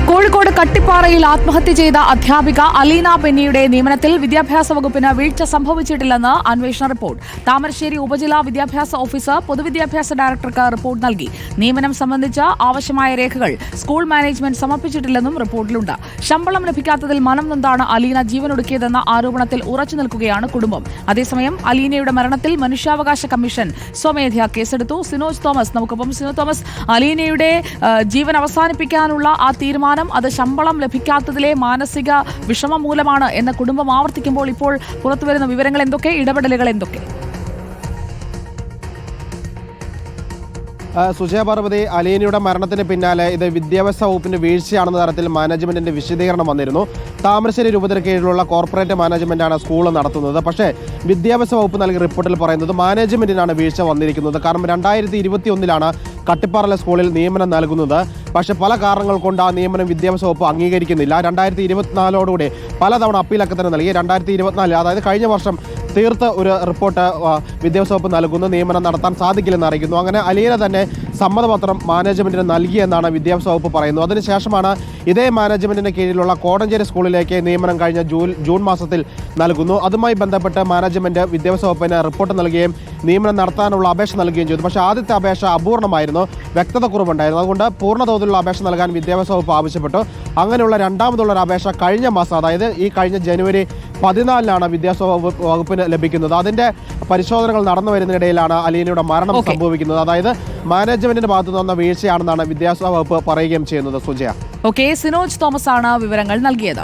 കോഴിക്കോട് കട്ടിപ്പാറയിൽ ആത്മഹത്യ ചെയ്ത അധ്യാപിക അലീന ബെന്നിയുടെ നിയമനത്തിൽ വിദ്യാഭ്യാസ വകുപ്പിന് വീഴ്ച സംഭവിച്ചിട്ടില്ലെന്ന് അന്വേഷണ റിപ്പോർട്ട്. താമരശ്ശേരി ഉപജില്ലാ വിദ്യാഭ്യാസ ഓഫീസർ പൊതുവിദ്യാഭ്യാസ ഡയറക്ടർക്ക് റിപ്പോർട്ട് നൽകി. നിയമനം സംബന്ധിച്ച ആവശ്യമായ രേഖകൾ സ്കൂൾ മാനേജ്മെന്റ് സമർപ്പിച്ചിട്ടില്ലെന്നും റിപ്പോർട്ടിലുണ്ട്. ശമ്പളം ലഭിക്കാത്തതിൽ മനം നൊന്താണ് അലീന ജീവനൊടുക്കിയതെന്ന ആരോപണത്തിൽ ഉറച്ചു നിൽക്കുകയാണ് കുടുംബം. അതേസമയം അലീനയുടെ മരണത്തിൽ മനുഷ്യാവകാശ കമ്മീഷൻ സ്വമേധയാ കേസെടുത്തു. സിനോജ് തോമസ് നമുക്കൊപ്പം. സിനോജ് തോമസ്, അലീനയുടെ ജീവൻ അവസാനിപ്പിക്കാനുള്ള ആ തീരുമാനം അത് ശമ്പളം ലഭിക്കാത്തതിലെ മാനസിക വിഷമം മൂലമാണ് എന്ന് കുടുംബം ആവർത്തിക്കുമ്പോൾ ഇപ്പോൾ പുറത്തുവരുന്ന വിവരങ്ങൾ എന്തൊക്കെ, ഇടപെടലുകൾ എന്തൊക്കെ? സുജയ പാർവതി, അലീനയുടെ മരണത്തിന് പിന്നാലെ ഇത് വിദ്യാഭ്യാസ വകുപ്പിന്റെ വീഴ്ചയാണെന്ന തരത്തിൽ മാനേജ്മെന്റിന്റെ വിശദീകരണം വന്നിരുന്നു. താമരശ്ശേരി രൂപതയ്ക്ക് കീഴിലുള്ള കോർപ്പറേറ്റ് മാനേജ്മെന്റാണ് സ്കൂൾ നടത്തുന്നത്. പക്ഷേ വിദ്യാഭ്യാസ വകുപ്പ് നൽകിയ റിപ്പോർട്ടിൽ പറയുന്നത് മാനേജ്മെന്റിനാണ് വീഴ്ച വന്നിരിക്കുന്നത്. കാരണം 2021 കട്ടിപ്പാറയിലെ സ്കൂളിൽ നിയമനം നൽകുന്നത്. പക്ഷേ പല കാരണങ്ങൾ കൊണ്ട് ആ നിയമനം വിദ്യാഭ്യാസ വകുപ്പ് അംഗീകരിക്കുന്നില്ല. 2024 പലതവണ അപ്പീലൊക്കെ തന്നെ നൽകി. 2024, അതായത് കഴിഞ്ഞ വർഷം തീർത്ത ഒരു റിപ്പോർട്ട് വിദ്യാഭ്യാസ വകുപ്പ് നൽകുന്നു. നിയമനം നടത്താൻ സാധിക്കില്ലെന്ന് അറിയിക്കുന്നു. അങ്ങനെ അലീന തന്നെ സമ്മതപത്രം മാനേജ്മെന്റിന് നൽകിയെന്നാണ് വിദ്യാഭ്യാസ വകുപ്പ് പറയുന്നത്. അതിനുശേഷമാണ് ഇതേ മാനേജ്മെന്റിന് കീഴിലുള്ള കോടഞ്ചേരി സ്കൂളിലേക്ക് നിയമനം കഴിഞ്ഞ ജൂൺ മാസത്തിൽ നൽകുന്നു. അതുമായി ബന്ധപ്പെട്ട് മാനേജ്മെന്റ് വിദ്യാഭ്യാസ വകുപ്പിന് റിപ്പോർട്ട് നൽകുകയും നിയമനം നടത്താനുള്ള അപേക്ഷ നൽകുകയും ചെയ്തു. പക്ഷേ ആദ്യത്തെ അപേക്ഷ അപൂർണമായിരുന്നു, വ്യക്തത കുറവുണ്ടായിരുന്നു. അതുകൊണ്ട് പൂർണ്ണ തോതിലുള്ള അപേക്ഷ നൽകാൻ വിദ്യാഭ്യാസ വകുപ്പ് ആവശ്യപ്പെട്ടു. അങ്ങനെയുള്ള രണ്ടാമതുള്ളൊരു അപേക്ഷ കഴിഞ്ഞ മാസം, അതായത് ഈ കഴിഞ്ഞ ജനുവരി 14 വിദ്യാഭ്യാസ വകുപ്പിന് ലഭിക്കുന്നത്. അതിന്റെ പരിശോധനകൾ നടന്നു വരുന്നതിനിടയിലാണ് അലീനയുടെ മരണം സംഭവിക്കുന്നത്. അതായത് മാനേജ്മെന്റിന്റെ ഭാഗത്തു നിന്ന വീഴ്ചയാണെന്നാണ് വിദ്യാഭ്യാസ വകുപ്പ് പറയുകയും ചെയ്യുന്നത്. സുജയ. സിനോജ് തോമസ് ആണ് വിവരങ്ങൾ നൽകിയത്.